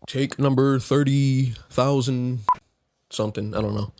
Take number 30,000 something. I don't know.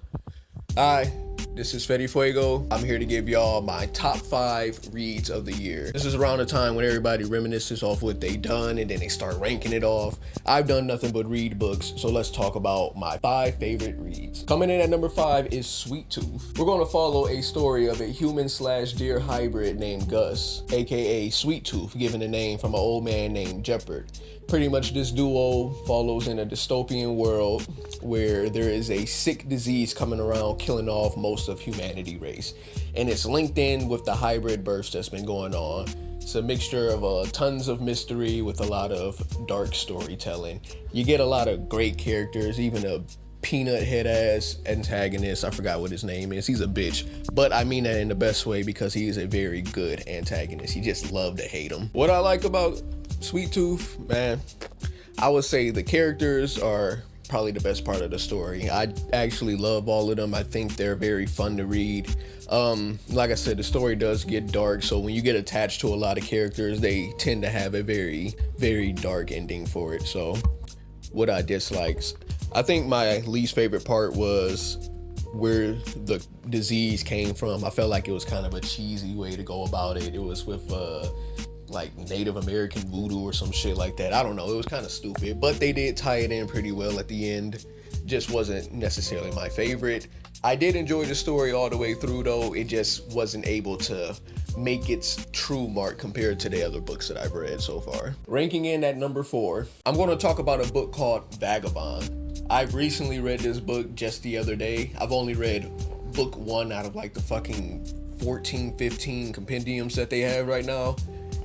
Hi, this is Fetty Fuego. I'm here to give y'all my top 5 reads of the year. This is around the time when everybody reminisces off what they done and then they start ranking it off. I've done nothing but read books, so let's talk about my 5 favorite reads. Coming in at number 5 is Sweet Tooth. We're going to follow a story of a human/deer hybrid named Gus, aka Sweet Tooth, given the name from an old man named Jeopard. Pretty much this duo follows in a dystopian world where there is a sick disease coming around killing off most of humanity race. And it's linked in with the hybrid births that's been going on. It's a mixture of tons of mystery with a lot of dark storytelling. You get a lot of great characters, even a peanut head ass antagonist. I forgot what his name is. He's a bitch, but I mean that in the best way because he is a very good antagonist. You just love to hate him. What I like about Sweet Tooth, man, I would say the characters are probably the best part of the story. I actually love all of them. I think they're very fun to read. Like I said, the story does get dark, so when you get attached to a lot of characters, they tend to have a very, very dark ending for it. So what I disliked, I think my least favorite part was where the disease came from. I felt like it was kind of a cheesy way to go about it. It was with like Native American voodoo or some shit like that. I don't know, it was kind of stupid, but they did tie it in pretty well at the end. Just wasn't necessarily my favorite. I did enjoy the story all the way through though. It just wasn't able to make its true mark compared to the other books that I've read so far. Ranking in at number 4, I'm going to talk about a book called Vagabond. I've recently read this book just the other day. I've only read book 1 out of like the fucking 14, 15 compendiums that they have right now.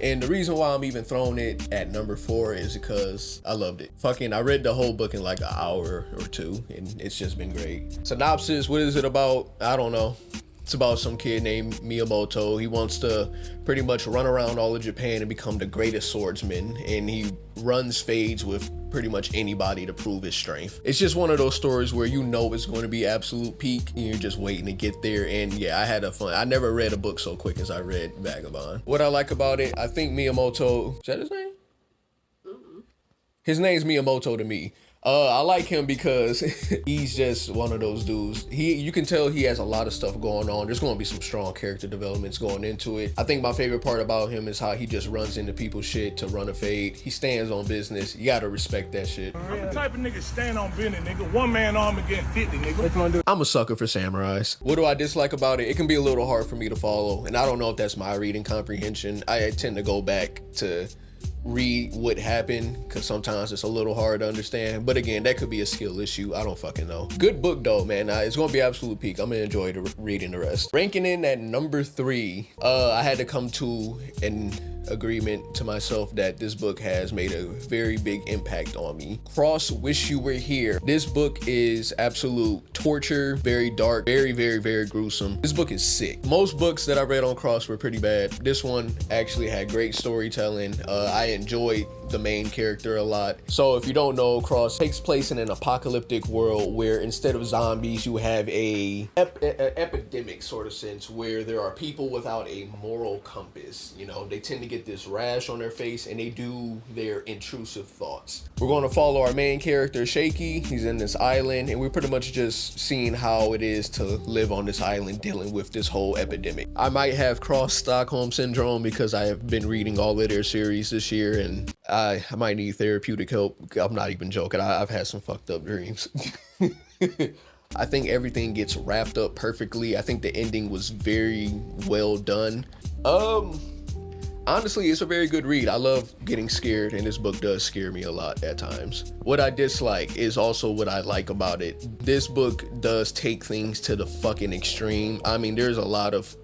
And the reason why I'm even throwing it at number 4 is because I loved it. I read the whole book in like an hour or 2, and it's just been great. Synopsis, what is it about? I don't know. It's about some kid named Miyamoto. He wants to pretty much run around all of Japan and become the greatest swordsman, and he runs fades with pretty much anybody to prove his strength. It's just one of those stories where you know it's going to be absolute peak and you're just waiting to get there. And yeah, I had a fun. I never read a book so quick as I read Vagabond. What I like about it, I think Miyamoto, is that his name? His name's Miyamoto to me. I like him because he's just one of those dudes. You can tell he has a lot of stuff going on. There's going to be some strong character developments going into it. I think my favorite part about him is how he just runs into people's shit to run a fade. He stands on business. You got to respect that shit. I'm the type of nigga stand on business, nigga. One man army getting 50, nigga. I'm a sucker for samurais. What do I dislike about it? It can be a little hard for me to follow, and I don't know if that's my reading comprehension. I tend to go back to read what happened because sometimes it's a little hard to understand, but again, that could be a skill issue. I don't fucking know. Good book though, man. It's gonna be absolute peak. I'm gonna enjoy reading the rest. Ranking in at number 3, I had to come to an agreement to myself that this book has made a very big impact on me. Cross Wish You Were Here. This book is absolute torture, very dark, very, very, very gruesome. This book is sick. Most books that I read on Cross were pretty bad. This one actually had great storytelling. I enjoyed the main character a lot. So if you don't know, Cross takes place in an apocalyptic world where instead of zombies, you have a epidemic sort of sense where there are people without a moral compass. You know, they tend to get this rash on their face and they do their intrusive thoughts. We're going to follow our main character, Shaky. He's in this island and we're pretty much just seeing how it is to live on this island dealing with this whole epidemic. I might have Cross Stockholm Syndrome because I have been reading all of their series this year and I might need therapeutic help. I'm not even joking. I've had some fucked up dreams. I think everything gets wrapped up perfectly. I think the ending was very well done. Honestly, it's a very good read. I love getting scared, and this book does scare me a lot at times. What I dislike is also what I like about it. This book does take things to the fucking extreme. I mean, there's a lot of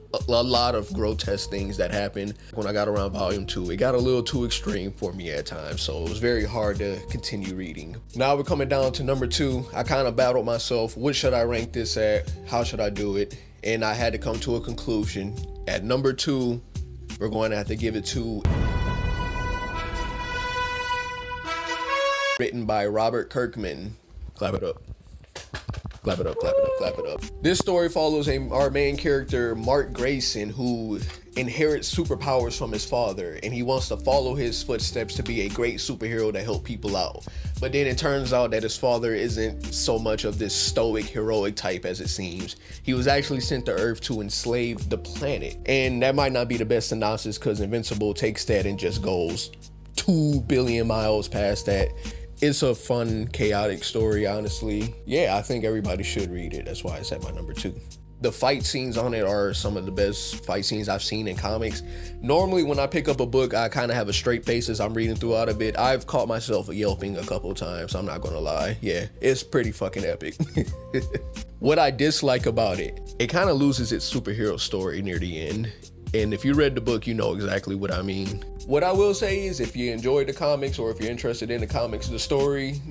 grotesque things that happen. When I got around volume 2, it got a little too extreme for me at times, so it was very hard to continue reading. Now we're coming down to number 2. I kind of battled myself. What should I rank this at? How should I do it? And I had to come to a conclusion. At number 2, we're going to have to give it to written by Robert Kirkman. Clap it up. Clap it up, clap it up, clap it up. This story follows our main character, Mark Grayson, who inherits superpowers from his father, and he wants to follow his footsteps to be a great superhero to help people out. But then it turns out that his father isn't so much of this stoic, heroic type as it seems. He was actually sent to Earth to enslave the planet. And that might not be the best synopsis because Invincible takes that and just goes 2 billion miles past that. It's a fun, chaotic story, honestly. Yeah, I think everybody should read it. That's why it's at my number 2. The fight scenes on it are some of the best fight scenes I've seen in comics. Normally, when I pick up a book, I kind of have a straight face as I'm reading throughout a bit. I've caught myself yelping a couple times, I'm not gonna lie. Yeah, it's pretty fucking epic. What I dislike about it, it kind of loses its superhero story near the end. And if you read the book, you know exactly what I mean. What I will say is if you enjoyed the comics or if you're interested in the comics, the story,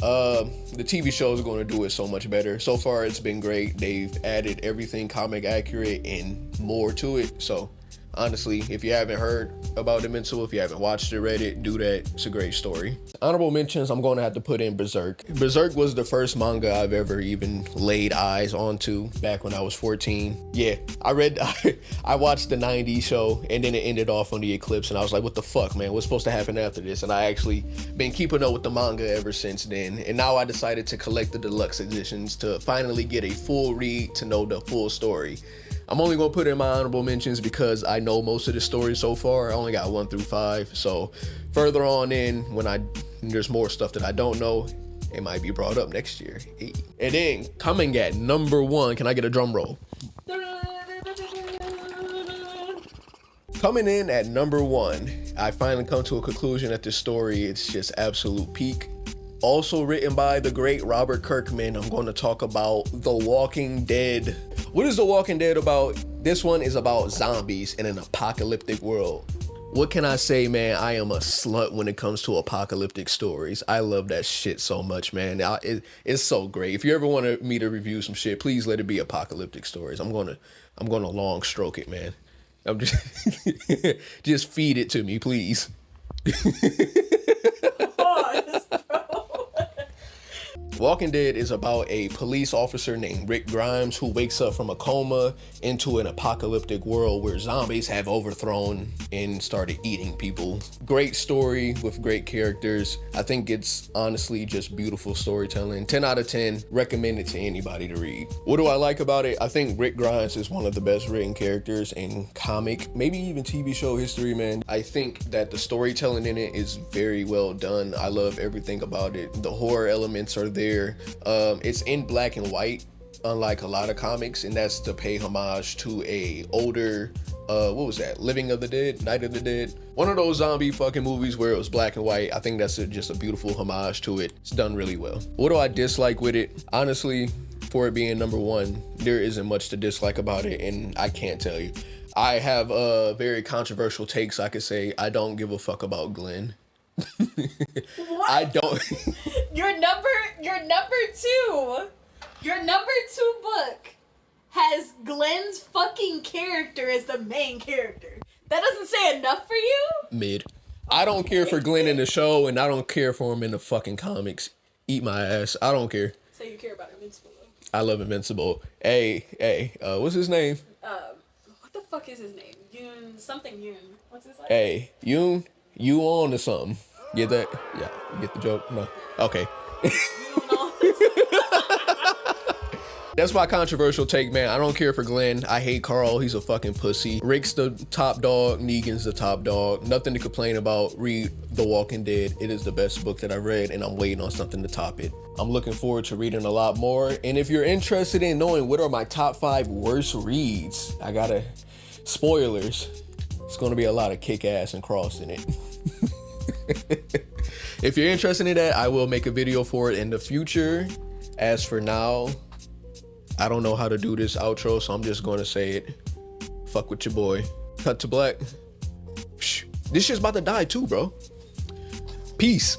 the TV show is going to do it so much better. So far, it's been great. They've added everything comic accurate and more to it. So honestly, if you haven't heard about Invincible, if you haven't watched it, read it, do that. It's a great story. Honorable mentions, I'm going to have to put in Berserk. Berserk was the first manga I've ever even laid eyes onto back when I was 14. Yeah, I watched the 90s show and then it ended off on the eclipse and I was like, what the fuck, man? What's supposed to happen after this? And I actually been keeping up with the manga ever since then. And now I decided to collect the deluxe editions to finally get a full read to know the full story. I'm only gonna put in my honorable mentions because I know most of the story so far. I only got 1 through 5. So further on in, when there's more stuff that I don't know, it might be brought up next year. And then coming at number 1, can I get a drum roll? Coming in at number 1, I finally come to a conclusion that this story, it's just absolute peak. Also written by the great Robert Kirkman, I'm going to talk about The Walking Dead. What is The Walking Dead about? This one is about zombies in an apocalyptic world. What can I say, man? I am a slut when it comes to apocalyptic stories. I love that shit so much, man. It's so great. If you ever want me to review some shit, please let it be apocalyptic stories. I'm gonna long stroke it, man. I'm just feed it to me, please. Walking Dead is about a police officer named Rick Grimes who wakes up from a coma into an apocalyptic world where zombies have overthrown and started eating people. Great story with great characters. I think it's honestly just beautiful storytelling. 10 out of 10, recommend it to anybody to read. What do I like about it? I think Rick Grimes is one of the best written characters in comic, maybe even TV show history, man. I think that the storytelling in it is very well done. I love everything about it. The horror elements are there. It's in black and white, unlike a lot of comics, and that's to pay homage to a older what was that, Living of the Dead, Night of the Dead, one of those zombie fucking movies where it was black and white. I think that's just a beautiful homage to it. It's done really well. What do I dislike with it? Honestly, for it being number 1, there isn't much to dislike about it, and I can't tell you. I have a very controversial takes. I could say I don't give a fuck about Glenn. What? I don't. Your number 2 book has Glenn's fucking character as the main character. That doesn't say enough for you? Mid. I don't care for Glenn in the show, and I don't care for him in the fucking comics. Eat my ass. I don't care. So you care about Invincible though? I love Invincible. Hey, what's his name? What the fuck is his name? Yoon. What's his name? Hey, you on to something. Get that? Yeah, you get the joke? No. Okay. That's my controversial take, man. I don't care for Glenn. I hate Carl. He's a fucking pussy. Rick's the top dog. Negan's the top dog. Nothing to complain about. Read The Walking Dead. It is the best book that I read, and I'm waiting on something to top it. I'm looking forward to reading a lot more. And if you're interested in knowing what are my top 5 worst reads, spoilers. It's going to be a lot of kick-ass and cross in it. If you're interested in that, I will make a video for it in the future. As for now, I don't know how to do this outro, so I'm just going to say it. Fuck with your boy. Cut to black. This shit's about to die too, bro. Peace.